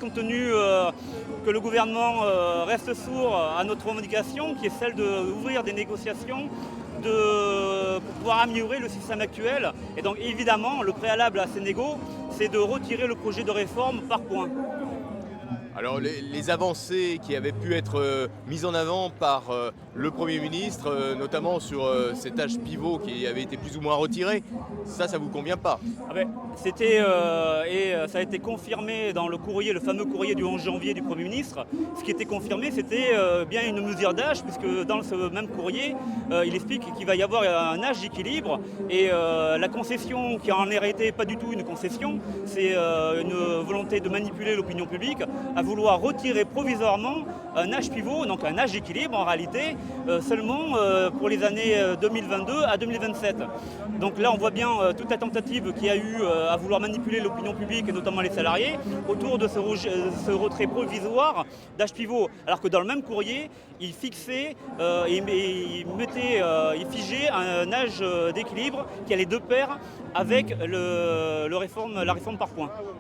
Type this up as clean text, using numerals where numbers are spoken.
Compte tenu que le gouvernement reste sourd à notre revendication, qui est celle d'ouvrir des négociations pour pouvoir améliorer le système actuel. Et donc évidemment, le préalable à ces négos, c'est de retirer le projet de réforme par points. Alors les avancées qui avaient pu être mises en avant par le Premier ministre, notamment sur cet âge pivot qui avait été plus ou moins retiré, ça vous convient pas? C'était ça a été confirmé dans le courrier, le fameux courrier du 11 janvier du Premier ministre. Ce qui était confirmé, c'était bien une mesure d'âge, puisque dans ce même courrier, il explique qu'il va y avoir un âge d'équilibre et la concession, qui en réalité pas du tout une concession, c'est une volonté de manipuler l'opinion publique à vouloir retirer provisoirement un âge pivot, donc un âge d'équilibre en réalité, seulement pour les années 2022 à 2027. Donc là, on voit bien toute la tentative qu'il y a eu à vouloir manipuler l'opinion publique et notamment les salariés autour de ce retrait provisoire d'âge pivot. Alors que dans le même courrier, il fixait, il figeait un âge d'équilibre qui allait de pair avec la réforme par points.